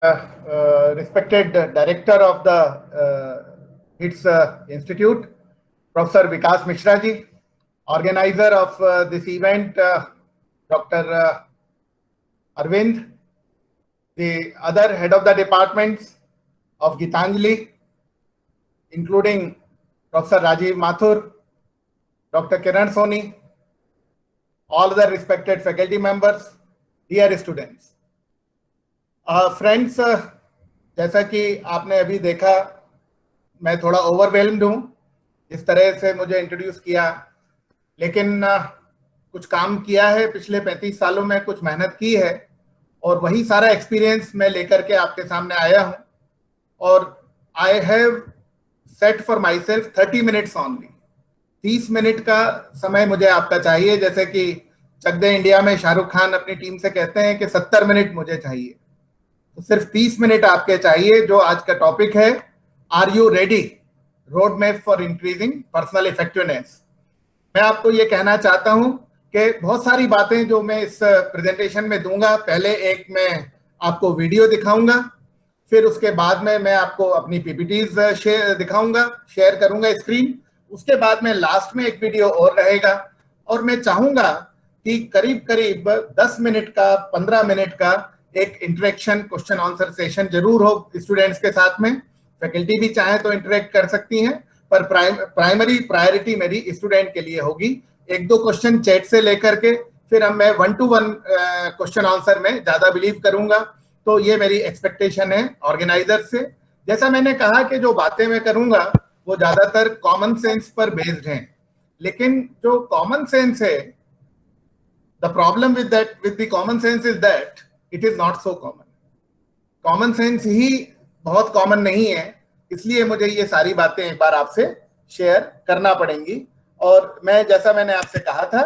Respected director of the HITS Institute, Professor Vikas Mishra ji, organizer of this event, Dr. Arvind, the other head of the departments of Gitanjali, including Professor Rajiv Mathur, Dr. Kiran Soni, all the respected faculty members, dear students. Friends, जैसा कि आपने अभी देखा, मैं थोड़ा overwhelmed हूँ जिस तरह से मुझे इंट्रोड्यूस किया, लेकिन कुछ काम किया है पिछले 35 सालों में, कुछ मेहनत की है और वही सारा एक्सपीरियंस मैं लेकर के आपके सामने आया हूँ। और I have set for my self 30 minutes only. 30 minute का समय मुझे आपका चाहिए, जैसे कि चक दे इंडिया में शाहरुख खान अपनी टीम से कहते हैं कि 70 मिनट मुझे चाहिए, तो सिर्फ 30 मिनट आपके चाहिए। जो आज का टॉपिक है, are you ready, road map for increasing personal effectiveness. मैं आपको ये कहना चाहता हूं कि बहुत सारी बातें जो मैं इस प्रेजेंटेशन में दूंगा, पहले एक मैं आपको वीडियो दिखाऊंगा, फिर उसके बाद में मैं आपको अपनी पीपीटीज दिखाऊंगा, शेयर करूंगा स्क्रीन। उसके बाद में लास्ट में एक वीडियो और रहेगा और मैं चाहूंगा कि करीब करीब 10 मिनट का, 15 मिनट का एक इंटरेक्शन, क्वेश्चन आंसर सेशन जरूर हो स्टूडेंट्स के साथ में। फैकल्टी भी चाहे तो इंटरेक्ट कर सकती हैं, पर प्राइमरी प्रायोरिटी मेरी स्टूडेंट के लिए होगी। 1-2 क्वेश्चन चैट से लेकर के फिर हम मैं 1-to-1 क्वेश्चन आंसर में ज्यादा बिलीव करूंगा। तो ये मेरी एक्सपेक्टेशन है ऑर्गेनाइजर से। जैसा मैंने कहा कि जो बातें मैं करूंगा वो ज्यादातर कॉमन सेंस पर बेस्ड हैं, लेकिन जो कॉमन सेंस है, the problem with the common sense is that it is not so common. Common sense ही बहुत कॉमन नहीं है, इसलिए मुझे ये सारी बातें एक बार आपसे शेयर करना पड़ेंगी। और मैं, जैसा मैंने आपसे कहा था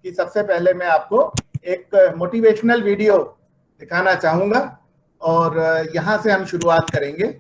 कि सबसे पहले मैं आपको एक मोटिवेशनल वीडियो दिखाना चाहूंगा और यहां से हम शुरुआत करेंगे।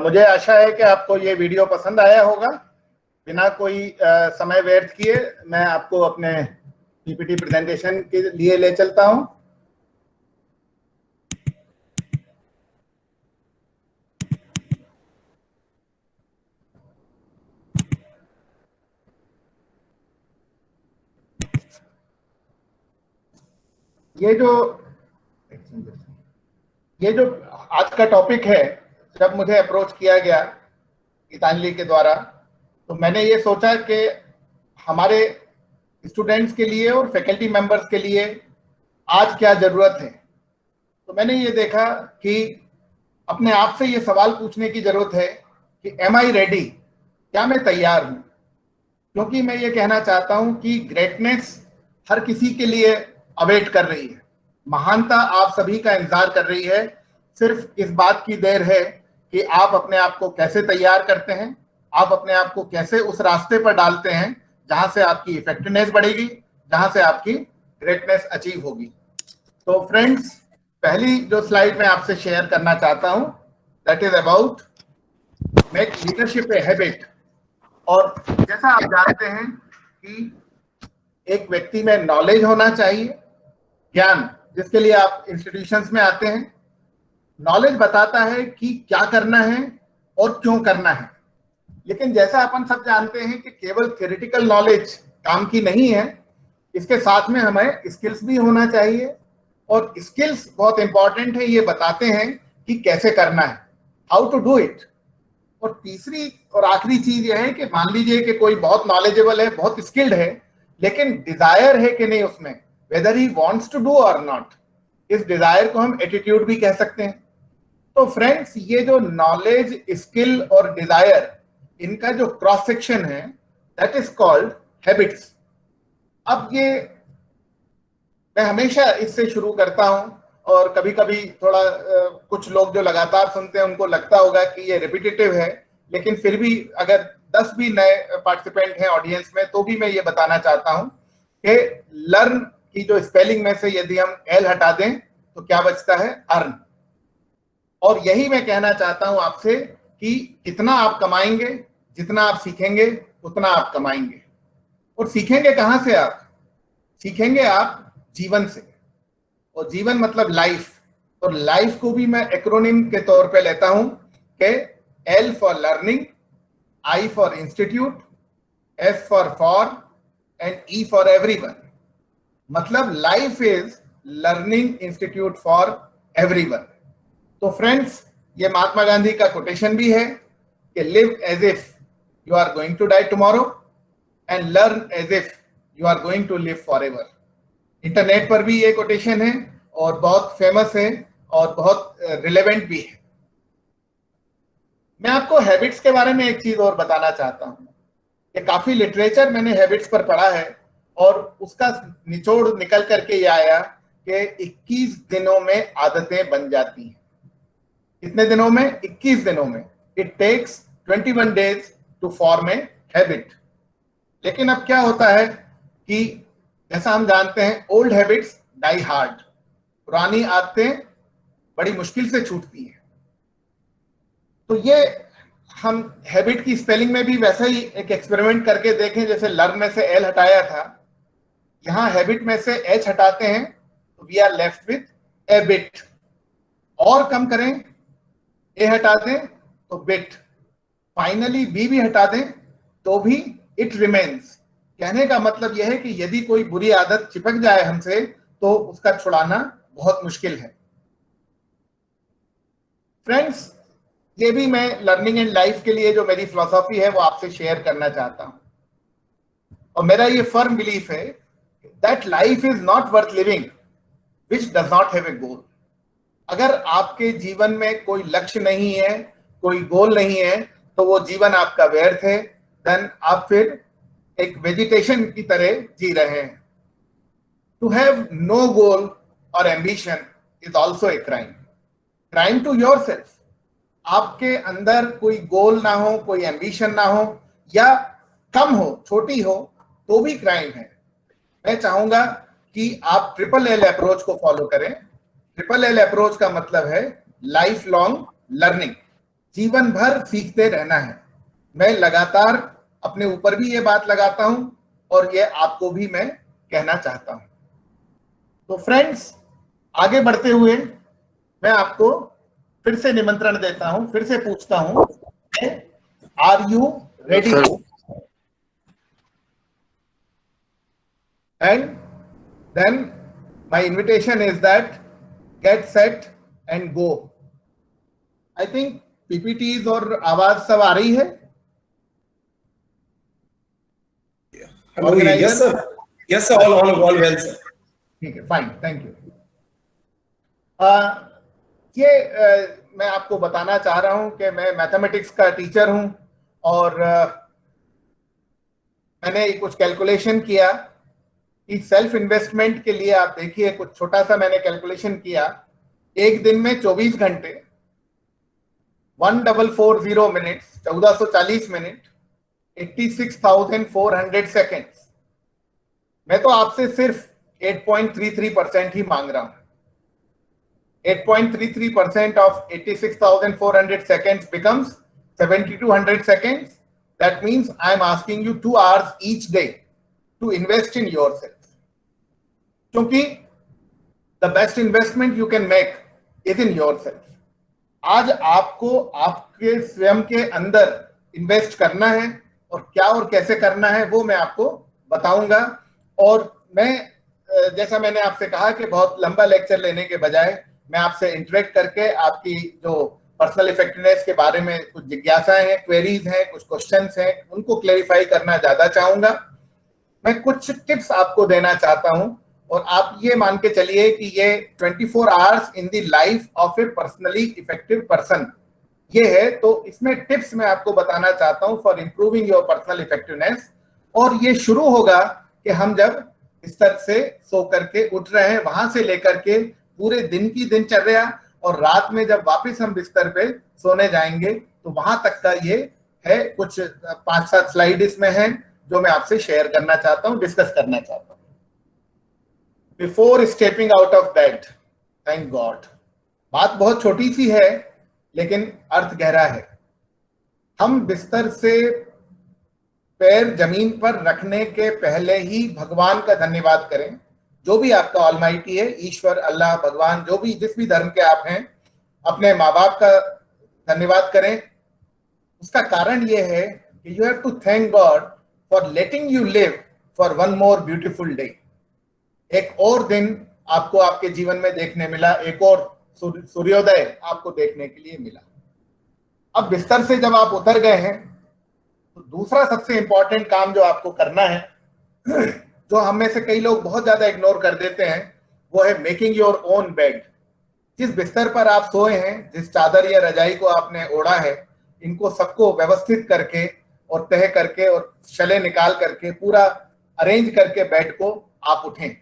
मुझे आशा है कि आपको ये वीडियो पसंद आया होगा। बिना कोई समय व्यर्थ किए मैं आपको अपने पीपीटी प्रेजेंटेशन के लिए ले चलता हूं। ये जो आज का टॉपिक है, जब मुझे अप्रोच किया गया गीतांजलि के द्वारा, तो मैंने ये सोचा कि हमारे स्टूडेंट्स के लिए और फैकल्टी मेंबर्स के लिए आज क्या जरूरत है। तो मैंने ये देखा कि अपने आप से ये सवाल पूछने की जरूरत है कि एम आई रेडी, क्या मैं तैयार हूं। क्योंकि मैं ये कहना चाहता हूं कि ग्रेटनेस हर किसी के लिए अवेट कर रही है, महानता आप सभी का इंतजार कर रही है। सिर्फ इस बात की देर है कि आप अपने आप को कैसे तैयार करते हैं, आप अपने आप को कैसे उस रास्ते पर डालते हैं जहां से आपकी इफेक्टिवनेस बढ़ेगी, जहां से आपकी ग्रेटनेस अचीव होगी। तो फ्रेंड्स, पहली जो स्लाइड मैं आपसे शेयर करना चाहता हूं, that is about make leadership a habit. और जैसा आप जानते हैं कि एक व्यक्ति में नॉलेज होना चाहिए, ज्ञान, जिसके लिए आप इंस्टीट्यूशंस में आते हैं। नॉलेज बताता है कि क्या करना है और क्यों करना है, लेकिन जैसा अपन सब जानते हैं कि केवल थ्योरेटिकल नॉलेज काम की नहीं है, इसके साथ में हमें स्किल्स भी होना चाहिए। और स्किल्स बहुत इंपॉर्टेंट है, ये बताते हैं कि कैसे करना है, हाउ टू डू इट। और तीसरी और आखिरी चीज यह है कि मान लीजिए कि कोई बहुत नॉलेजेबल है, बहुत स्किल्ड है, लेकिन डिजायर है कि नहीं उसमें, whether he wants to do और नॉट, इस डिजायर को हम एटीट्यूड भी कह सकते हैं। तो फ्रेंड्स, ये जो नॉलेज, स्किल और डिजायर, इनका जो क्रॉस सेक्शन है, दैट इज कॉल्ड हैबिट्स। अब ये मैं हमेशा इससे शुरू करता हूं, और कभी कभी थोड़ा कुछ लोग जो लगातार सुनते हैं उनको लगता होगा कि ये रिपीटेटिव है, लेकिन फिर भी अगर 10 भी नए पार्टिसिपेंट हैं ऑडियंस में, तो भी मैं ये बताना चाहता हूं कि लर्न की जो स्पेलिंग में से यदि हम एल हटा दें तो क्या बचता है, अर्न। और यही मैं कहना चाहता हूं आपसे कि जितना आप कमाएंगे, जितना आप सीखेंगे, उतना आप कमाएंगे। और सीखेंगे कहां से? आप सीखेंगे आप जीवन से, और जीवन मतलब लाइफ। और लाइफ को भी मैं एक्रोनिम के तौर पे लेता हूं कि L for learning, I for institute, F for and E for everyone. मतलब life is learning institute for everyone. तो फ्रेंड्स, ये महात्मा गांधी का कोटेशन भी है कि live as if you are going to die tomorrow and learn as if you are going to live forever. Internet पर भी ये कोटेशन है और बहुत फेमस है और बहुत रिलेवेंट भी है। मैं आपको हैबिट्स के बारे में एक चीज और बताना चाहता हूं कि काफी लिटरेचर मैंने हैबिट्स पर पढ़ा है, और उसका निचोड़ निकल करके ये आया कि 21 दिनों में आदतें बन जाती हैं। कितने दिनों में? 21 दिनों में। It takes 21 days to form a habit. लेकिन अब क्या होता है कि जैसा हम जानते हैं, ओल्ड हैबिट्स डाई हार्ड, पुरानी आदतें बड़ी मुश्किल से छूटती हैं। तो ये हम हैबिट की स्पेलिंग में भी वैसा ही एक एक्सपेरिमेंट करके देखें, जैसे लर्न में से एल हटाया था, यहां हैबिट में से एच हटाते हैं तो we are left with a bit. और कम करें, ए हटा दें तो बिट, फाइनली बी भी हटा दें तो भी इट रिमेन्स। कहने का मतलब यह है कि यदि कोई बुरी आदत चिपक जाए हमसे तो उसका छुड़ाना बहुत मुश्किल है। फ्रेंड्स, ये भी मैं लर्निंग एंड लाइफ के लिए जो मेरी फिलॉसफी है वो आपसे शेयर करना चाहता हूं। और मेरा ये फर्म बिलीफ है that life is not worth living which does not have a goal. अगर आपके जीवन में कोई लक्ष्य नहीं है, कोई गोल नहीं है, तो वो जीवन आपका व्यर्थ है। देन आप फिर एक वेजिटेशन की तरह जी रहे हैं। टू हैव नो गोल और ambition is also a crime, crime to yourself. आपके अंदर कोई गोल ना हो, कोई एम्बिशन ना हो, या कम हो, छोटी हो, तो भी क्राइम है। मैं चाहूंगा कि आप ट्रिपल एल अप्रोच को फॉलो करें। ट्रिपल एल अप्रोच का मतलब है लाइफ लॉन्ग लर्निंग, जीवन भर सीखते रहना है। मैं लगातार अपने ऊपर भी ये बात लगाता हूं और ये आपको भी मैं कहना चाहता हूं। तो फ्रेंड्स, आगे बढ़ते हुए मैं आपको फिर से निमंत्रण देता हूं, फिर से पूछता हूं, are you ready? And then my invitation is that get set and go. I think PPTs और आवाज सब आ रही है? Yes sir, yes sir, all well sir. ठीक है, फाइन, थैंक यू। मैं आपको बताना चाह रहा हूं कि मैं मैथमेटिक्स का टीचर हूं, और मैंने कुछ कैलकुलेशन किया कि सेल्फ इन्वेस्टमेंट के लिए, आप देखिए कुछ छोटा सा मैंने कैलकुलेशन किया, एक दिन में 24 घंटे 1440 मिनट्स, 1440 मिनट, 86,400 सेकेंड्स। मैं तो आपसे सिर्फ 8.33% ही मांग रहा हूं। 8.33% of 86,400 seconds becomes 7,200 seconds. That means I am asking you 2 hours each day to invest in yourself. क्योंकि the best investment you can make is in yourself. आज आपको आपके स्वयं के अंदर इन्वेस्ट करना है, और क्या और कैसे करना है वो मैं आपको बताऊंगा। और मैं जैसा मैंने आपसे कहा कि बहुत लंबा लेक्चर लेने के बजाय मैं आपसे इंटरेक्ट करके आपकी जो पर्सनल इफेक्टिवनेस के बारे में कुछ जिज्ञासाएं हैं, क्वेरीज हैं, कुछ क्वेश्चंस हैं, उनको क्लेरिफाई करना ज्यादा चाहूंगा। मैं कुछ टिप्स आपको देना चाहता हूं, और आप ये मान के चलिए कि ये 24 hours in the life of A personally effective person ये है। तो इसमें टिप्स मैं आपको बताना चाहता हूं for improving your personal effectiveness. और ये शुरू होगा कि हम जब बिस्तर से सो करके उठ रहे हैं, वहां से लेकर के पूरे दिन की दिनचर्या, और रात में जब वापस हम बिस्तर पे सोने जाएंगे तो वहां तक का ये है। कुछ 5-7 स्लाइड इसमें हैं जो मैं आपसे शेयर करना चाहता हूं, डिस्कस करना चाहता हूं। Before stepping out of bed, thank God. बात बहुत छोटी सी है लेकिन अर्थ गहरा है। हम बिस्तर से पैर जमीन पर रखने के पहले ही भगवान का धन्यवाद करें। जो भी आपका ऑलमाइटी है, ईश्वर, अल्लाह, भगवान, जो भी जिस भी धर्म के आप हैं, अपने माँ बाप का धन्यवाद करें। उसका कारण ये है कि you have to thank God for letting you live for one more beautiful day. एक और दिन आपको आपके जीवन में देखने मिला, एक और सूर्योदय आपको देखने के लिए मिला। अब बिस्तर से जब आप उतर गए हैं तो दूसरा सबसे इंपॉर्टेंट काम जो आपको करना है, जो हम में से कई लोग बहुत ज्यादा इग्नोर कर देते हैं, वो है मेकिंग योर ओन बेड। जिस बिस्तर पर आप सोए हैं, जिस चादर या रजाई को आपने ओढ़ा है, इनको सबको व्यवस्थित करके और तह करके और शले निकाल करके पूरा अरेंज करके बेड को आप उठें।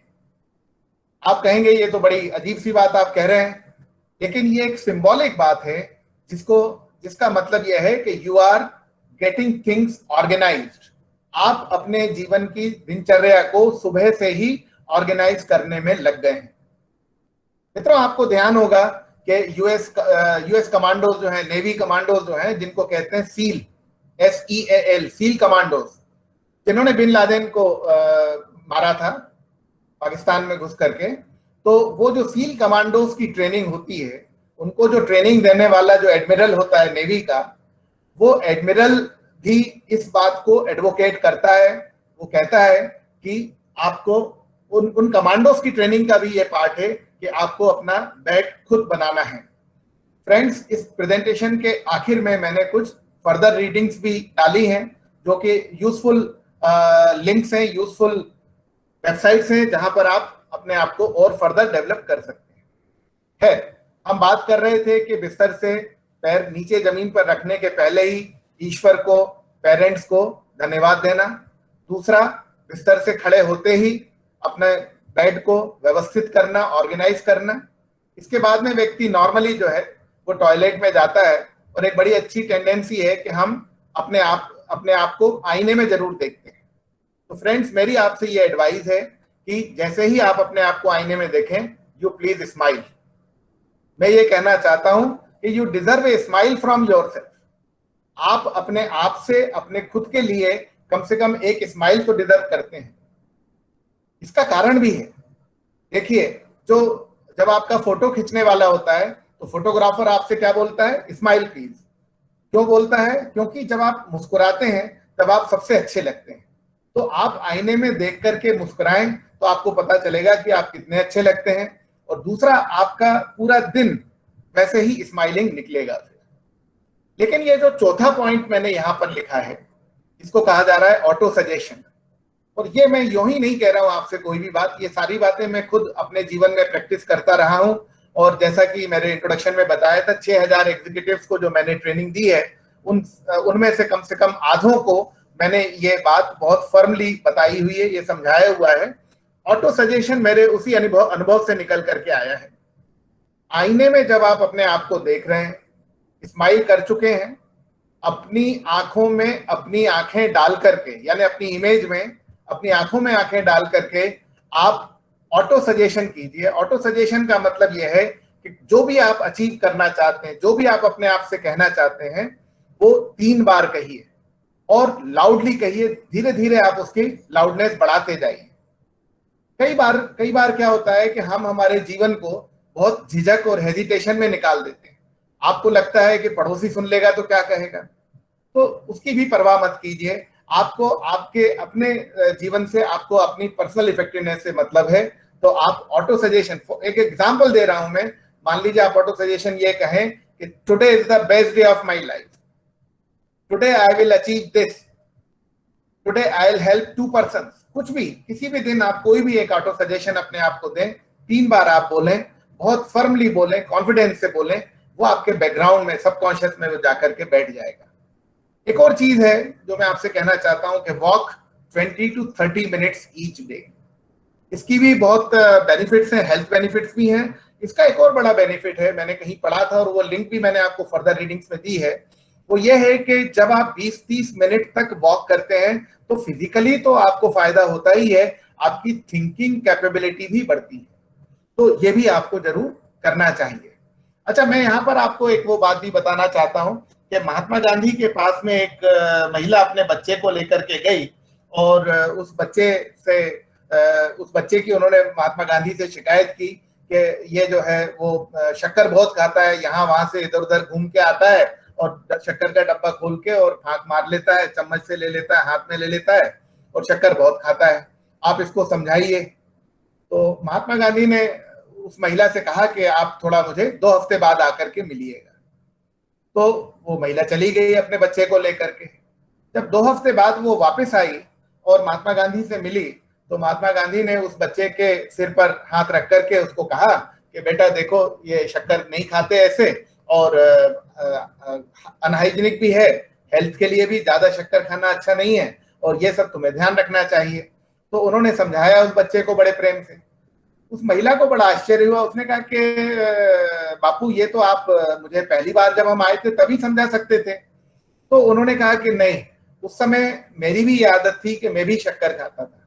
आप कहेंगे ये तो बड़ी अजीब सी बात आप कह रहे हैं, लेकिन ये एक सिंबॉलिक बात है जिसका मतलब यह है कि you are getting things organised. आप अपने जीवन की दिनचर्या को सुबह से ही ऑर्गेनाइज करने में लग गए हैं। मित्रों, आपको ध्यान होगा कि यूएस कमांडोज जो हैं, नेवी कमांडोज जो हैं, जिनको कहते हैं सील, SEAL, सील कमांडोज, जिन्होंने बिन लादेन को मारा था पाकिस्तान में घुस करके, तो वो जो सील कमांडोज की ट्रेनिंग होती है, उनको जो ट्रेनिंग देने वाला जो एडमिरल होता है नेवी का, वो एडमिरल भी इस बात को एडवोकेट करता है। वो कहता है कि आपको उन कमांडोज की ट्रेनिंग का भी ये पार्ट है कि आपको अपना बेड खुद बनाना है। फ्रेंड्स, इस प्रेजेंटेशन के आखिर में मैंने कुछ फर्दर रीडिंग्स भी डाली हैं जो कि यूजफुल लिंक्स हैं, यूजफुल वेबसाइट्स हैं, जहां पर आप अपने आप को और फर्दर डेवलप कर सकते हैं। हम बात कर रहे थे कि बिस्तर से पैर नीचे जमीन पर रखने के पहले ही ईश्वर को, पेरेंट्स को धन्यवाद देना। दूसरा, बिस्तर से खड़े होते ही अपने बेड को व्यवस्थित करना, ऑर्गेनाइज करना। इसके बाद में व्यक्ति नॉर्मली जो है वो टॉयलेट में जाता है, और एक बड़ी अच्छी टेंडेंसी है कि हम अपने आप को आईने में जरूर देखते हैं। तो फ्रेंड्स, मेरी आपसे ये एडवाइस है कि जैसे ही आप अपने आप को आईने में देखें, यू प्लीज स्माइल। मैं ये कहना चाहता हूं कि you deserve a smile from yourself. आप अपने आप से, अपने खुद के लिए कम से कम एक स्माइल तो डिजर्व करते हैं। इसका कारण भी है। देखिए, जब आपका फोटो खींचने वाला होता है तो फोटोग्राफर आपसे क्या बोलता है? Smile please. क्यों बोलता है? क्योंकि जब आप मुस्कुराते हैं तब आप सबसे अच्छे लगते हैं। तो आप आईने में देख करके मुस्कुराएं तो आपको पता चलेगा कि आप कितने अच्छे लगते हैं, और दूसरा, आपका पूरा दिन वैसे ही स्माइलिंग निकलेगा। लेकिन ये जो चौथा पॉइंट मैंने यहां पर लिखा है, इसको कहा जा रहा है ऑटो सजेशन। और ये मैं यूं ही नहीं कह रहा हूं आपसे कोई भी बात, ये सारी बातें मैं खुद अपने जीवन में प्रैक्टिस करता रहा हूं। और जैसा कि मेरे इंट्रोडक्शन में बताया था, 6000 एग्जीक्यूटिव्स को जो मैंने ट्रेनिंग दी है, उनमें से कम आधों को मैंने ये बात बहुत फर्मली बताई हुई है, ये समझाया हुआ है। ऑटो सजेशन मेरे उसी अनुभव से निकल करके आया है। आईने में जब आप अपने आप को देख रहे हैं, स्माइल कर चुके हैं, अपनी आंखों में अपनी आंखें डाल करके, यानी अपनी इमेज में अपनी आंखों में आंखें डाल करके आप ऑटो सजेशन कीजिए। ऑटो सजेशन का मतलब यह है कि जो भी आप अचीव करना चाहते हैं, जो भी आप अपने आप से कहना चाहते हैं, वो 3 बार कहिए और लाउडली कहिए। धीरे धीरे आप उसकी लाउडनेस बढ़ाते जाइए। कई बार क्या होता है कि हम हमारे जीवन को बहुत झिझक और हेजिटेशन में निकाल देते हैं। आपको लगता है कि पड़ोसी सुन लेगा तो क्या कहेगा, तो उसकी भी परवाह मत कीजिए। आपको आपके अपने जीवन से, आपको अपनी पर्सनल इफेक्टिवनेस से मतलब है, तो आप ऑटो सजेशन, एक एग्जांपल दे रहा हूं मैं। मान लीजिए आप ऑटो सजेशन ये कहें कि today is the best day of my life, today I will achieve this, today I will help 2 person. कुछ भी, किसी भी दिन आप कोई भी एक ऑटो सजेशन अपने आप को दें। 3 बार आप बोलें, बहुत फर्मली बोलें, कॉन्फिडेंस से बोलें, वो आपके बैकग्राउंड में, सबकॉन्शियस में वो जाकर के बैठ जाएगा। एक और चीज है जो मैं आपसे कहना चाहता हूं कि walk 20 to 30 minutes each day. इसकी भी बहुत बेनिफिट्स हैं, हेल्थ बेनिफिट्स भी हैं। इसका एक और बड़ा बेनिफिट है, मैंने कहीं पढ़ा था और वो लिंक भी मैंने आपको फर्दर रीडिंग्स में दी है। वो ये है कि जब आप 20-30 मिनट तक वॉक करते हैं तो फिजिकली तो आपको फायदा होता ही है, आपकी थिंकिंग कैपेबिलिटी भी बढ़ती है। तो ये भी आपको जरूर करना चाहिए। अच्छा, मैं यहाँ पर आपको एक वो बात भी बताना चाहता हूँ कि महात्मा गांधी के पास में एक महिला अपने बच्चे को लेकर के गई और उस बच्चे की उन्होंने महात्मा गांधी से शिकायत की कि ये जो है वो शक्कर बहुत खाता है, यहाँ वहां से इधर उधर घूम के आता है और शक्कर का डब्बा खोल के और फांक मार लेता है, चम्मच से ले लेता है, हाथ में ले लेता है और शक्कर बहुत खाता है, आप इसको समझाइए। तो महात्मा गांधी ने उस महिला से कहा कि आप थोड़ा मुझे 2 हफ्ते बाद आकर के मिलिएगा। तो वो महिला चली गई अपने बच्चे को लेकर के। जब 2 हफ्ते बाद वो वापस आई और महात्मा गांधी से मिली, तो महात्मा गांधी ने उस बच्चे के सिर पर हाथ रख करके उसको कहा कि बेटा देखो, ये शक्कर नहीं खाते ऐसे, और अनहाइजीनिक भी है, हेल्थ के लिए भी ज्यादा शक्कर खाना अच्छा नहीं है, और ये सब तुम्हें ध्यान रखना चाहिए। तो उन्होंने समझाया उस बच्चे को बड़े प्रेम से। उस महिला को बड़ा आश्चर्य हुआ। उसने कहा कि बापू, ये तो आप मुझे पहली बार जब हम आए थे तभी समझा सकते थे। तो उन्होंने कहा कि नहीं, उस समय मेरी भी आदत थी कि मैं भी शक्कर खाता था,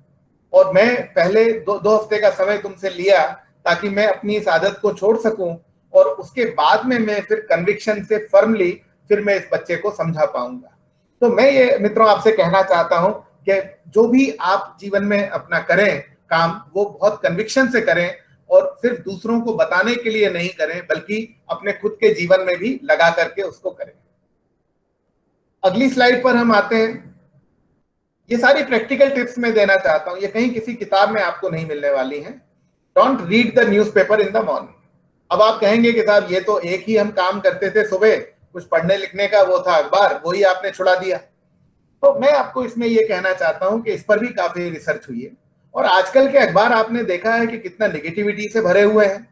और मैं पहले 2 हफ्ते का समय तुमसे लिया ताकि मैं अपनी इस आदत को छोड़ सकूं, और उसके बाद में मैं फिर कन्विक्शन से फर्मली फिर मैं इस बच्चे को समझा पाऊंगा। तो मैं ये मित्रों आपसे कहना चाहता हूं कि जो भी आप जीवन में अपना करें काम, वो बहुत कन्विक्शन से करें, और सिर्फ दूसरों को बताने के लिए नहीं करें, बल्कि अपने खुद के जीवन में भी लगा करके उसको करें। अगली स्लाइड पर हम आते हैं। ये सारी प्रैक्टिकल टिप्स मैं देना चाहता हूं, ये कहीं किसी किताब में आपको नहीं मिलने वाली हैं। Don't read the newspaper in the morning. अब आप कहेंगे कि साहब ये तो एक ही हम काम करते थे सुबह, कुछ पढ़ने लिखने का वो था अखबार, वही आपने छुड़ा दिया। तो मैं आपको इसमें ये कहना चाहता हूं कि इस पर भी काफी रिसर्च हुई है, और आजकल के अखबार आपने देखा है कि कितना नेगेटिविटी से भरे हुए हैं।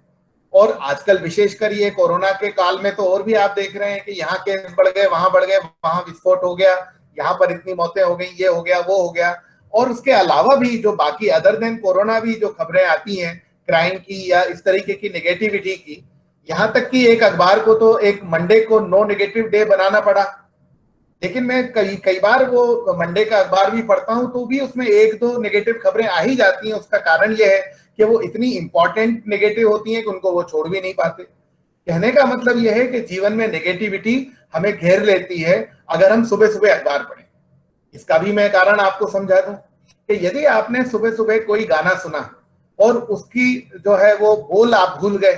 और आजकल विशेषकर ये कोरोना के काल में तो और भी आप देख रहे हैं कि यहाँ केस बढ़ गए, वहां विस्फोट हो गया, यहाँ पर इतनी मौतें हो गई, ये हो गया, वो हो गया। और उसके अलावा भी जो बाकी अदर देन कोरोना भी जो खबरें आती हैं क्राइम की या इस तरीके की नेगेटिविटी की, यहाँ तक कि एक अखबार को तो एक मंडे को नो नेगेटिव डे बनाना पड़ा। लेकिन मैं कई बार वो मंडे का अखबार भी पढ़ता हूं तो भी उसमें 1-2 नेगेटिव खबरें आ ही जाती हैं। उसका कारण यह है कि वो इतनी इंपॉर्टेंट नेगेटिव होती हैं कि उनको वो छोड़ भी नहीं पाते। कहने का मतलब यह है कि जीवन में नेगेटिविटी हमें घेर लेती है अगर हम सुबह सुबह अखबार पढ़ें। इसका भी मैं कारण आपको समझा दूं कि यदि आपने सुबह सुबह कोई गाना सुना और उसकी जो है वो बोल आप भूल गए,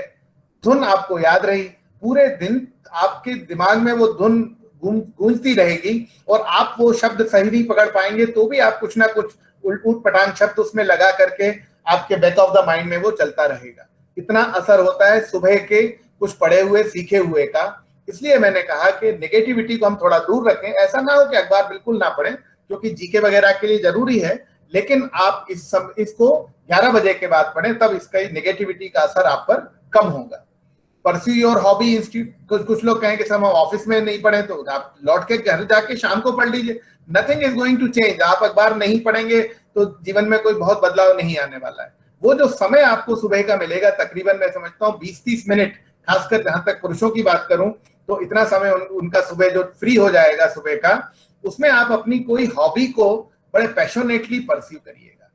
धुन आपको याद रही, पूरे दिन आपके दिमाग में वो धुन गूंजती रहेगी और आप वो शब्द सही नहीं पकड़ पाएंगे, तो भी आप कुछ ना कुछ उल्ट पटांग शब्द उसमें लगा करके आपके बैक ऑफ द माइंड में वो चलता रहेगा। इतना असर होता है सुबह के कुछ पढ़े हुए सीखे हुए का। इसलिए मैंने कहा कि नेगेटिविटी को हम थोड़ा दूर रखें। ऐसा ना हो कि अखबार बिल्कुल ना पढ़ें, क्योंकि जीके वगैरह के लिए जरूरी है, लेकिन आप इसको 11 बजे के बाद पढ़ें, तब इसका नेगेटिविटी का असर आप पर कम होगा। परस्यू योर हॉबी इंस्टीट्यूट, कुछ लोग कहें कि सर हम ऑफिस में नहीं पढ़े, तो आप लौट के घर जाके शाम को पढ़ लीजिए। Nothing is going to change. आप अखबार नहीं पढ़ेंगे तो जीवन में कोई बहुत बदलाव नहीं आने वाला है। वो जो समय आपको सुबह का मिलेगा, तकरीबन मैं समझता हूँ 20-30 मिनट, खासकर जहां तक पुरुषों की बात करूं तो इतना समय उनका सुबह जो फ्री हो जाएगा सुबह का, उसमें आप अपनी कोई हॉबी को बड़े पैशनेटली परस्यू करिएगा।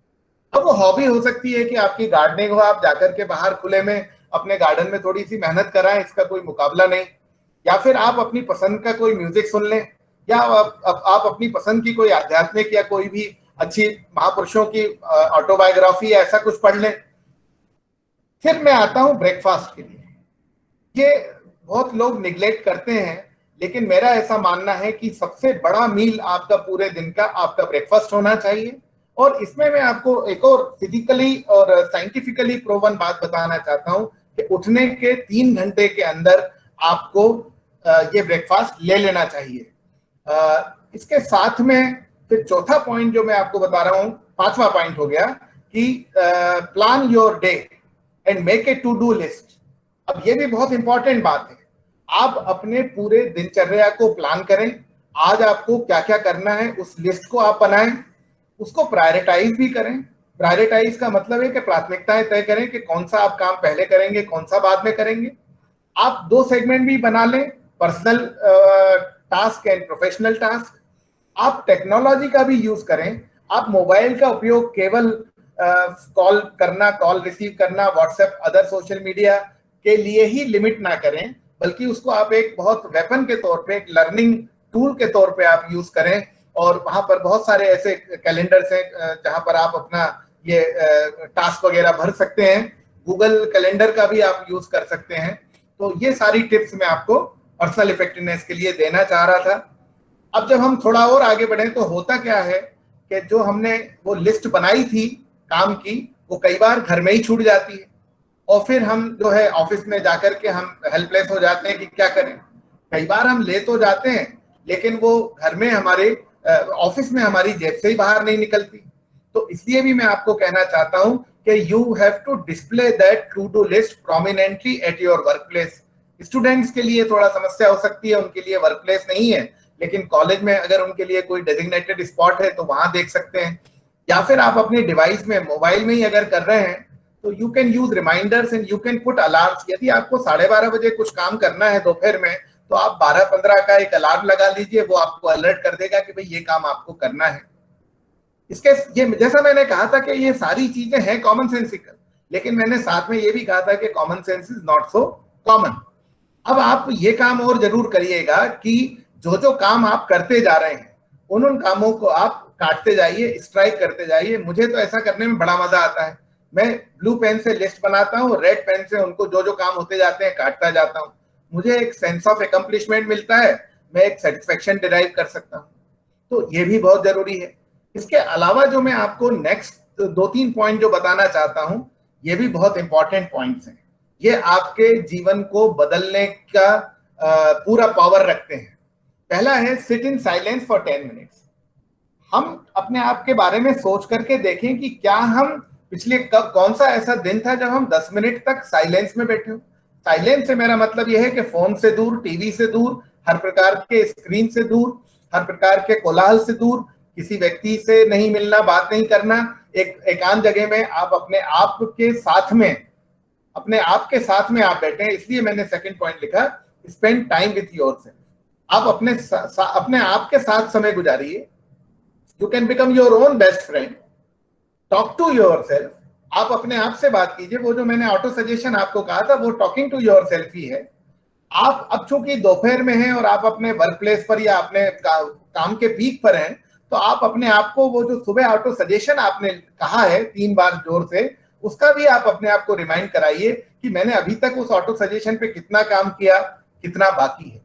अब वो हॉबी हो सकती है कि आपकी गार्डनिंग हो, आप जाकर के बाहर खुले में अपने गार्डन में थोड़ी सी मेहनत कराएं, इसका कोई मुकाबला नहीं। या फिर आप अपनी पसंद का कोई म्यूजिक सुन लें, या आप अपनी पसंद की कोई आध्यात्मिक या कोई भी अच्छी महापुरुषों की ऑटोबायोग्राफी या ऐसा कुछ पढ़ लें। फिर मैं आता हूं ब्रेकफास्ट के लिए। ये बहुत लोग निगलेक्ट करते हैं, लेकिन मेरा ऐसा मानना है कि सबसे बड़ा मील आपका पूरे दिन का आपका ब्रेकफास्ट होना चाहिए। और इसमें मैं आपको एक और फिजिकली और साइंटिफिकली प्रूवन बात बताना चाहता हूं कि उठने के 3 घंटे के अंदर आपको ये ब्रेकफास्ट ले लेना चाहिए। इसके साथ में फिर चौथा पॉइंट जो मैं आपको बता रहा हूं, 5वां पॉइंट हो गया कि plan your day and make a to do list. अब ये भी बहुत इंपॉर्टेंट बात है, आप अपने पूरे दिनचर्या को प्लान करें, आज आपको क्या क्या करना है उस लिस्ट को आप बनाएं, उसको प्रायोरिटाइज भी करें। प्रायोरिटाइज का मतलब है कि प्राथमिकताएं तय करें कि कौन सा आप काम पहले करेंगे, कौन सा बाद में करेंगे। आप 2 सेगमेंट भी बना लें, personal task and professional task. आप टेक्नोलॉजी का भी यूज करें, आप मोबाइल का उपयोग केवल कॉल करना, कॉल रिसीव करना, व्हाट्सएप, अदर सोशल मीडिया के लिए ही लिमिट ना करें, बल्कि उसको आप एक बहुत वेपन के तौर पे, एक लर्निंग टूल के तौर पे आप यूज करें। और वहां पर बहुत सारे ऐसे कैलेंडर्स हैं जहां पर आप अपना ये टास्क वगैरह भर सकते हैं। गूगल कैलेंडर का भी आप यूज कर सकते हैं। तो ये सारी टिप्स मैं आपको पर्सनल इफेक्टिवनेस के लिए देना चाह रहा था। अब जब हम थोड़ा और आगे बढ़े तो होता क्या है कि जो हमने वो लिस्ट बनाई थी काम की, वो कई बार घर में ही छूट जाती है, और फिर हम जो है ऑफिस में जाकर के हम हेल्पलेस हो जाते हैं कि क्या करें। कई बार हम ले तो जाते हैं, लेकिन वो घर में हमारे ऑफिस में हमारी जेब से ही बाहर नहीं निकलती। तो इसलिए भी मैं आपको कहना चाहता हूं कि you have to display that to do list prominently at your workplace. Students के लिए थोड़ा समस्या हो सकती है, उनके लिए वर्क प्लेस नहीं है, लेकिन कॉलेज में अगर उनके लिए कोई डेजिग्नेटेड स्पॉट है तो वहां देख सकते हैं। या फिर आप अपने डिवाइस में, मोबाइल में ही अगर कर रहे हैं तो you can use reminders and you can put alarms. यदि आपको 12:30 बजे कुछ काम करना है दोपहर में, तो आप 12:15 का एक अलार्म लगा लीजिए, वो आपको अलर्ट कर देगा कि भाई ये काम आपको करना है। इसके ये जैसा मैंने कहा था कि ये सारी चीजें हैं कॉमन सेंसिकल, लेकिन मैंने साथ में ये भी कहा था कि common sense is not so common. अब आप ये काम और जरूर करिएगा कि जो जो काम आप करते जा रहे हैं उन कामों को आप काटते जाइए, स्ट्राइक करते जाइए। मुझे तो ऐसा करने में बड़ा मजा आता है। मैं ब्लू पेन से लिस्ट बनाता हूँ, रेड पेन से उनको जो जो काम होते जाते हैं काटता जाता हूँ। मुझे एक सेंस ऑफ अकम्प्लिशमेंट मिलता है, मैं एक सेटिस्फेक्शन डिराइव कर सकता हूँ। तो ये भी बहुत जरूरी है। इसके अलावा जो मैं आपको नेक्स्ट 2-3 पॉइंट जो बताना चाहता हूं, ये भी बहुत इंपॉर्टेंट पॉइंट्स हैं। ये आपके जीवन को बदलने का पूरा पावर रखते हैं। पहला है sit in silence for 10 minutes. हम अपने आप के बारे में सोच करके देखें कि क्या हम पिछले कौन सा ऐसा दिन था जब हम 10 मिनट तक साइलेंस में बैठे हो। साइलेंस से मेरा मतलब यह है कि फोन से दूर, टीवी से दूर, हर प्रकार के स्क्रीन से दूर, हर प्रकार के कोलाहल से दूर, किसी व्यक्ति से नहीं मिलना, बात नहीं करना, एक एकांत जगह में आप अपने आप के साथ में, अपने आप के साथ में आप बैठे हैं। इसलिए मैंने सेकंड पॉइंट लिखा, स्पेंड टाइम विथ योरसेल्फ। आप अपने आप के साथ समय गुजारिए। You can become your own best friend. Talk to yourself. आप अपने आप से बात कीजिए। वो जो मैंने ऑटो सजेशन आपको कहा था, वो टॉकिंग टू योरसेल्फ ही है। आप अब चूंकि दोपहर में हैं और आप अपने वर्क प्लेस पर या अपने काम के पीक पर हैं, तो आप अपने आप को वो जो सुबह ऑटो सजेशन आपने कहा है 3 बार जोर से, उसका भी आप अपने आप को रिमाइंड कराइए कि मैंने अभी तक उस ऑटो सजेशन पे कितना काम किया, कितना बाकी है।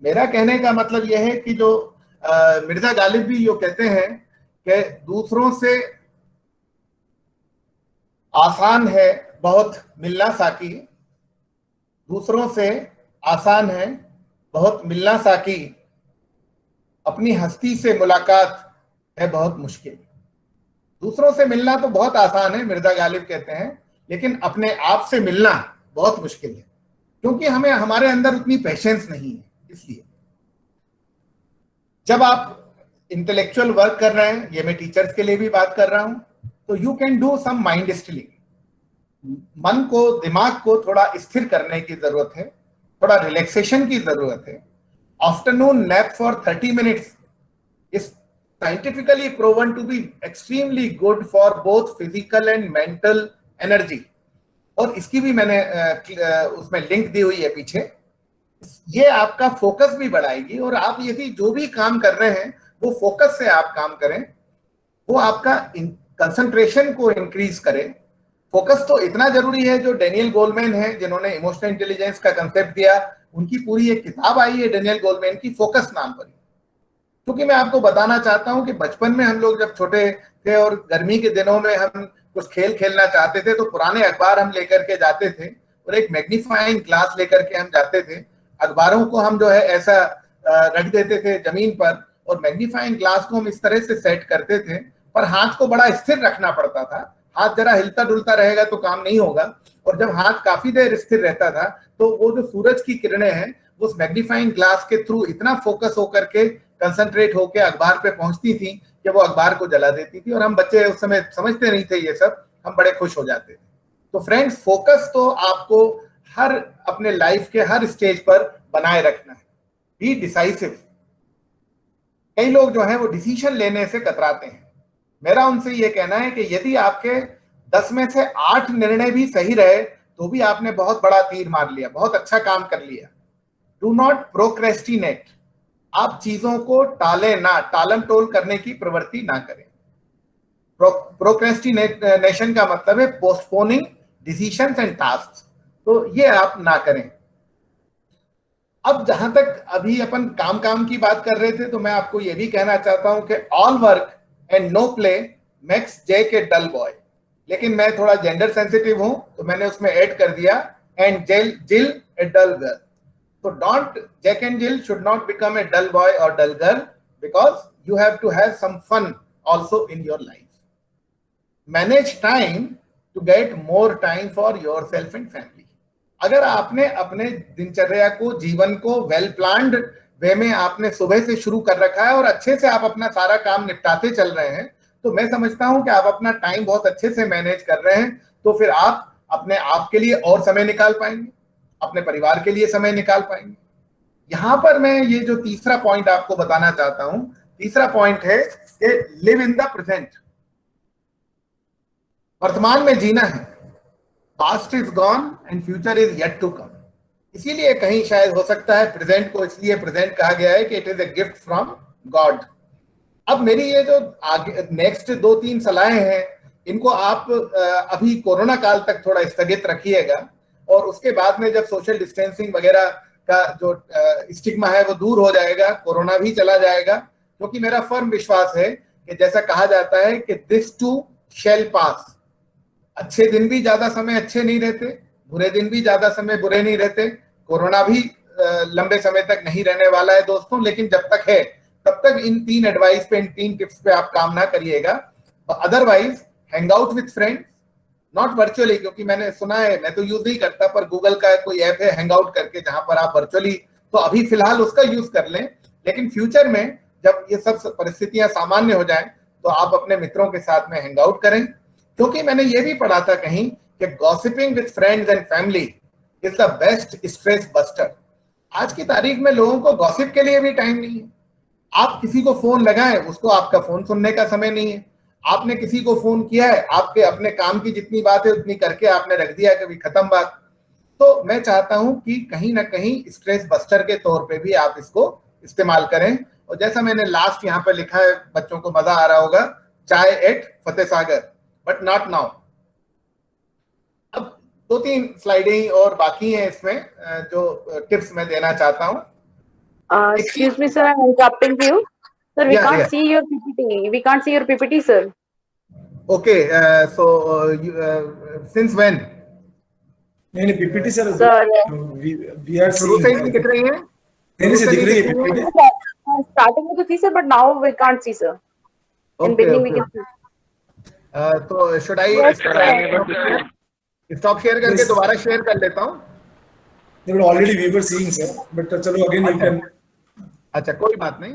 मेरा कहने का मतलब यह है कि जो मिर्जा गालिब भी यो कहते हैं कि दूसरों से आसान है बहुत मिलना साकी, दूसरों से आसान है बहुत मिलना साकी, अपनी हस्ती से मुलाकात है बहुत मुश्किल। दूसरों से मिलना तो बहुत आसान है, मिर्जा गालिब कहते हैं, लेकिन अपने आप से मिलना बहुत मुश्किल है, क्योंकि हमें हमारे अंदर उतनी पेशेंस नहीं है। इसलिए जब आप इंटेलेक्चुअल वर्क कर रहे हैं, ये मैं टीचर्स के लिए भी बात कर रहा हूं, तो you can do some mind stilling. मन को, दिमाग को थोड़ा स्थिर करने की जरूरत है। थोड़ा रिलैक्सेशन की जरूरत है, afternoon nap for 30 minutes is scientifically proven to be extremely good for both physical and mental energy. और इसकी भी मैंने उसमें लिंक दी हुई है पीछे। ये आपका फोकस भी बढ़ाएगी, और आप यदि जो भी काम कर रहे हैं वो फोकस से आप काम करें, वो आपका कंसंट्रेशन को इंक्रीज करे। फोकस तो इतना जरूरी है, जो डेनियल गोलमैन है जिन्होंने इमोशनल इंटेलिजेंस का कंसेप्ट दिया, उनकी पूरी एक किताब आई है डेनियल गोलमैन की, फोकस नाम पर। क्योंकि मैं आपको बताना चाहता हूं कि बचपन में हम लोग जब छोटे थे और गर्मी के दिनों में हम कुछ खेल खेलना चाहते थे, तो पुराने अखबार हम लेकर के जाते थे और एक मैग्नीफाइंग ग्लास लेकर के हम जाते थे। अखबारों को हम जो है ऐसा रख देते थे जमीन पर, और मैग्नीफाइंग ग्लास को हम इस तरह से सेट करते थे, पर हाथ को बड़ा स्थिर रखना पड़ता था। हाथ जरा हिलता डुलता रहेगा तो काम नहीं होगा, और जब हाथ काफी देर स्थिर रहता था तो वो जो सूरज की किरणें हैं उस मैग्नीफाइंग ग्लास के थ्रू इतना फोकस होकर के, कंसंट्रेट होकर अखबार पे पहुंचती थी कि वो अखबार को जला देती थी। और हम बच्चे उस समय समझते नहीं थे ये सब, हम बड़े खुश हो जाते थे। तो फ्रेंड्स, फोकस तो आपको हर अपने लाइफ के हर स्टेज पर बनाए रखना है। Be decisive. कई लोग जो है वो डिसीजन लेने से कतराते हैं। मेरा उनसे ये कहना है कि यदि आपके 10 में से 8 निर्णय भी सही रहे तो भी आपने बहुत बड़ा तीर मार लिया, बहुत अच्छा काम कर लिया। Do not procrastinate. आप चीजों को टाले ना, टालम टोल करने की प्रवृत्ति ना करें। प्रोक्रेस्टिनेशन का मतलब है पोस्टपोनिंग डिसीजंस एंड टास्क, तो ये आप ना करें। अब जहां तक अभी अपन काम की बात कर रहे थे, तो मैं आपको ये भी कहना चाहता हूं कि all work and no play makes Jack a dull boy. लेकिन मैं थोड़ा जेंडर सेंसिटिव हूं, तो मैंने उसमें ऐड कर दिया and Jill a dull girl. So Jack and Jill should not become a dull boy or dull girl, because you have to have some fun also in your life. Manage time to get more time for yourself and family. अगर आपने अपने दिनचर्या को, जीवन को well planned वे में आपने सुबह से शुरू कर रखा है और अच्छे से आप अपना सारा काम निपटाते चल रहे हैं, तो मैं समझता हूं कि आप अपना टाइम बहुत अच्छे से मैनेज कर रहे हैं। तो फिर आप अपने आप के लिए और समय निकाल पाएंगे, अपने परिवार के लिए समय निकाल पाएंगे। यहां पर मैं ये जो तीसरा पॉइंट आपको बताना चाहता हूं, तीसरा पॉइंट है कि लिव इन द प्रेजेंट। वर्तमान में जीना है। Past is gone and future is yet to come. इसीलिए कहीं शायद हो सकता है प्रेजेंट को इसलिए प्रेजेंट कहा गया है कि it is a gift from God. अब मेरी ये जो आगे नेक्स्ट 2-3 सलाहें हैं, इनको आप अभी कोरोना काल तक थोड़ा स्थगित रखिएगा, और उसके बाद में जब सोशल डिस्टेंसिंग वगैरह का जो स्टिग्मा है वो दूर हो जाएगा, कोरोना भी चला जाएगा। क्योंकि मेरा फर्म विश्वास है कि जैसा कहा जाता है कि दिस टू शैल पास। अच्छे दिन भी ज्यादा समय अच्छे नहीं रहते, बुरे दिन भी ज्यादा समय बुरे नहीं रहते। कोरोना भी लंबे समय तक नहीं रहने वाला है दोस्तों, लेकिन जब तक है तब तक इन 3 एडवाइस पे, इन 3 टिप्स पे आप काम ना करिएगा। Otherwise hang out with friends, not virtually, क्योंकि मैंने सुना है, मैं तो यूज नहीं करता, पर गूगल का कोई ऐप है हैंग आउट करके, जहां पर आप वर्चुअली, तो अभी फिलहाल उसका यूज कर लें। लेकिन फ्यूचर में जब ये सब परिस्थितियां सामान्य हो जाएं, तो आप अपने मित्रों के साथ में हैंग आउट करें। क्योंकि मैंने ये भी पढ़ा था कहीं कि gossiping with friends and family is the best stress buster. आज की तारीख में लोगों को गॉसिप के लिए भी टाइम नहीं है। आप किसी को फोन लगाएं, उसको आपका फोन सुनने का समय नहीं है। आपने किसी को फोन किया है, आपके अपने काम की जितनी बात है उतनी करके आपने रख दिया, कभी खत्म बात। तो मैं चाहता हूं कि कहीं ना कहीं स्ट्रेस बस्टर के तौर पे भी आप इसको इस्तेमाल करें। और जैसा मैंने लास्ट यहाँ पर लिखा है, बच्चों को मजा आ रहा होगा, chai at Fateh Sagar but not now. अब 2-3 स्लाइडें और बाकी हैं इसमें जो टिप्स मैं देना चाहता हूं। Excuse me, sir, I'm interrupting you. Sir, we can't see your PPT. We can't see your PPT, sir. Okay, so since when? नहीं PPT sir. We are शुरू से ही दिख रही है? नहीं से दिख रही है PPT. Starting में तो थी sir, but now we can't see, sir. In beginning we can see. तो should I stop share करके दोबारा शेयर कर लेता हूँ? Already we were seeing sir, but चलो again you can. अच्छा, कोई बात नहीं,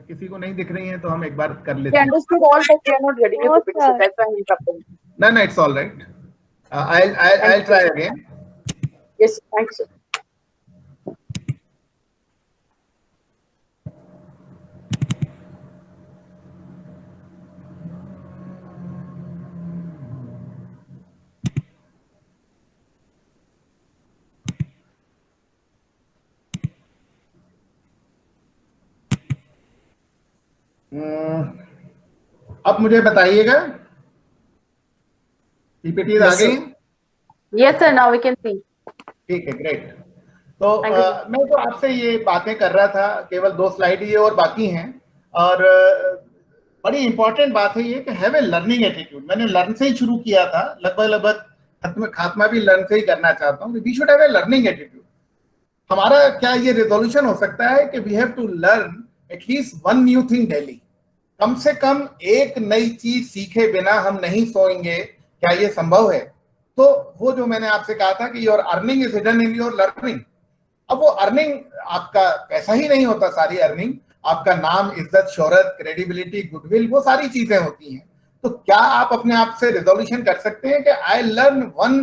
किसी को नहीं दिख रही है तो हम एक बार कर लेते हैं। Understood all, but we are not getting your PPT, sir. That's why I'm interrupting. No, it's all right. I'll try again. Yes, thank you, sir. अब मुझे बताइएगा, पीपीटी आ Yes, गई? sir. Yes, sir. Now we can see. ठीक है, great. तो Thank you, sir. मैं तो आपसे ये बातें कर रहा था, केवल 2 स्लाइड ये और बाकी हैं, और बड़ी इंपॉर्टेंट बात है ये कि हैव ए लर्निंग एटीट्यूड। मैंने लर्न से ही शुरू किया था, लगभग खात्मा भी लर्न से ही करना चाहता हूँ। We should have a learning attitude. हमारा क्या ये रेजोल्यूशन हो सकता है कि we have to learn at least 1 new thing daily. कम से कम एक नई चीज सीखे बिना हम नहीं सोएंगे, क्या ये संभव है? तो वो जो मैंने आपसे कहा था कि your earning is hidden in your learning. अब वो अर्निंग आपका पैसा ही नहीं होता, सारी अर्निंग आपका नाम, इज्जत, शोहरत, क्रेडिबिलिटी, गुडविल, वो सारी चीजें होती हैं। तो क्या आप अपने आप से रिजोल्यूशन कर सकते हैं कि आई लर्न 1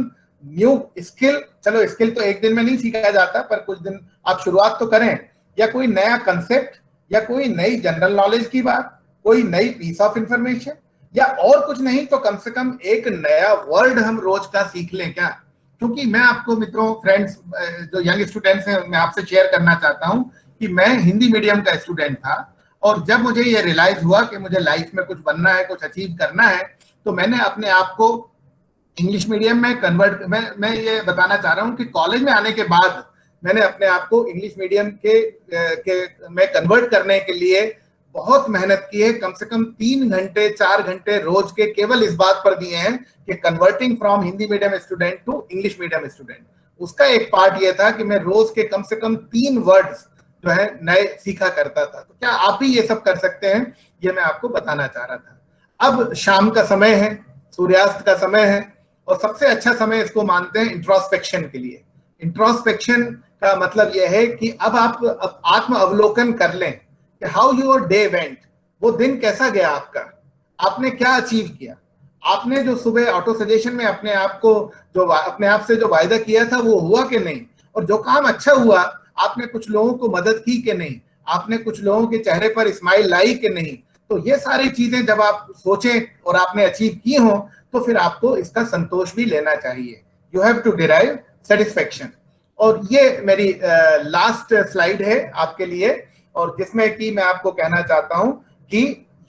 न्यू स्किल? चलो स्किल तो एक दिन में नहीं सीखा जाता, पर कुछ दिन आप शुरुआत तो करें, या कोई नया कंसेप्ट, या कोई नई जनरल नॉलेज की बात, कोई नई पीस ऑफ इंफॉर्मेशन, या और कुछ नहीं तो कम से कम एक नया वर्ड हम रोज का सीख लें क्या? क्योंकि मैं आपको मित्रों, फ्रेंड्स, जो यंग स्टूडेंट्स हैं, मैं आपसे शेयर करना चाहता हूं कि मैं हिंदी मीडियम का स्टूडेंट था, और जब मुझे ये रियलाइज हुआ कि मुझे लाइफ में कुछ बनना है, कुछ अचीव करना है, तो मैंने अपने आप को इंग्लिश मीडियम में कन्वर्ट, मैं ये बताना चाह रहा हूँ कि कॉलेज में आने के बाद मैंने अपने आप को इंग्लिश मीडियम के में कन्वर्ट करने के लिए बहुत मेहनत की है। कम से कम 3 घंटे 4 घंटे रोज के केवल इस बात पर दिए हैं कि converting from Hindi medium student to English medium student. उसका एक पार्ट ये था कि मैं रोज के कम से कम 3 वर्ड्स जो है नए सीखा करता था। तो क्या आप भी ये सब कर सकते हैं? ये मैं आपको बताना चाह रहा था। अब शाम का समय है, सूर्यास्त का समय है, और सबसे अच्छा समय इसको मानते हैं इंट्रोस्पेक्शन के लिए। इंट्रोस्पेक्शन का मतलब यह है कि अब आप आत्म अवलोकन कर लें कि हाउ योर डे वेंट, वो दिन कैसा गया आपका, आपने क्या अचीव किया, आपने जो सुबह ऑटो सजेशन में अपने आप से जो वायदा किया था वो हुआ कि नहीं, और जो काम अच्छा हुआ, आपने कुछ लोगों को मदद की कि नहीं, आपने कुछ लोगों के चेहरे पर स्माइल लाई कि नहीं। तो ये सारी चीजें जब आप सोचें और आपने अचीव की हो, तो फिर आपको इसका संतोष भी लेना चाहिए। You have to derive satisfaction. और ये मेरी लास्ट स्लाइड है आपके लिए, और जिसमें कि मैं आपको कहना चाहता हूं कि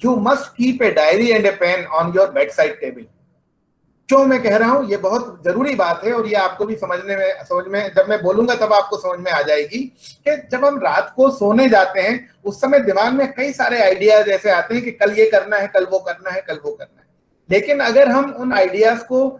you must keep a diary and A pain on your bed side table. क्यों मैं कह रहा हूं, ये बहुत जरूरी बात है, और ये आपको भी समझ में जब मैं बोलूंगा तब आपको समझ में आ जाएगी कि जब हम रात को सोने जाते हैं उस समय दिमाग में कई सारे आइडियाज ऐसे आते हैं कि कल ये करना है, कल वो करना है, कल वो करना है। लेकिन अगर हम उन आइडियाज को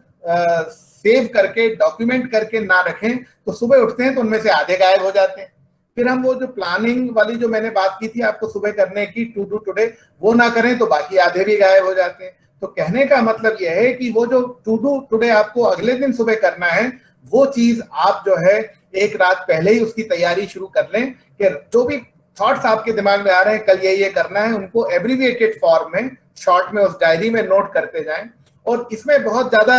सेव करके, डॉक्यूमेंट करके ना रखें, तो सुबह उठते हैं तो उनमें से आधे गायब हो जाते हैं। फिर हम वो जो प्लानिंग वाली जो मैंने बात की थी आपको सुबह करने की, टू डू टुडे, वो ना करें तो बाकी आधे भी गायब हो जाते हैं। तो कहने का मतलब यह है कि वो जो टू डू टुडे आपको अगले दिन सुबह करना है, वो चीज आप जो है एक रात पहले ही उसकी तैयारी शुरू कर लें कि जो भी थॉट्स आपके दिमाग में आ रहे हैं कल ये करना है, उनको एब्रीविएटेड फॉर्म में, शॉर्ट में, उस डायरी में नोट करते जाएं। और इसमें बहुत ज्यादा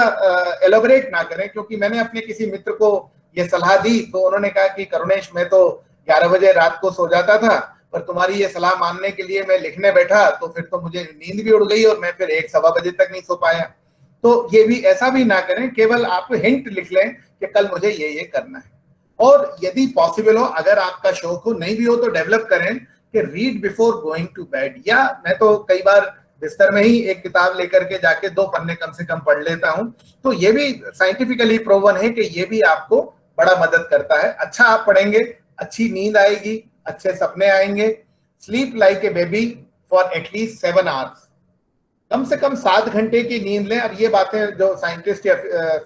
एलोबरेट ना करें, क्योंकि मैंने अपने किसी मित्र को ये सलाह दी तो उन्होंने कहा कि करुणेश, मैं तो 11 बजे रात को सो जाता था, पर तुम्हारी ये सलाह मानने के लिए मैं लिखने बैठा तो फिर तो मुझे नींद भी उड़ गई और मैं फिर 1-1:15 बजे तक नहीं सो पाया। तो ये भी ऐसा भी ना करें, केवल आप हिंट लिख लें कि कल मुझे ये करना है। और यदि पॉसिबल हो, अगर आपका शौक हो, नहीं भी हो तो डेवलप करें कि read before going to bed. या मैं तो कई बार बिस्तर में ही एक किताब लेकर के जाके 2 पन्ने कम से कम पढ़ लेता हूं। तो ये भी साइंटिफिकली प्रूवन है कि ये भी आपको बड़ा मदद करता है। अच्छा आप पढ़ेंगे, अच्छी नींद आएगी, अच्छे सपने आएंगे। Sleep like a baby for at least 7 hours. कम से कम 7 घंटे की नींद लें। अब ये बातें जो साइंटिस्ट या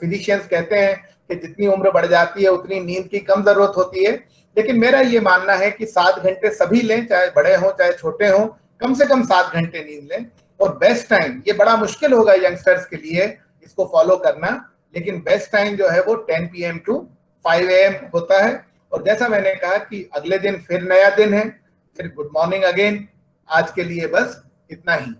फिजिशियंस कहते हैं कि जितनी उम्र बढ़ जाती है उतनी नींद की कम जरूरत होती है, लेकिन मेरा ये मानना है कि 7 घंटे सभी लें, चाहे बड़े हों चाहे छोटे हों, कम से कम 7 घंटे नींद लें। और बेस्ट टाइम, ये बड़ा मुश्किल होगा यंगस्टर्स के लिए इसको फॉलो करना, लेकिन बेस्ट टाइम जो है वो 10 PM to 5 AM होता है। और जैसा मैंने कहा कि अगले दिन फिर नया दिन है, फिर गुड मॉर्निंग अगेन। आज के लिए बस इतना ही।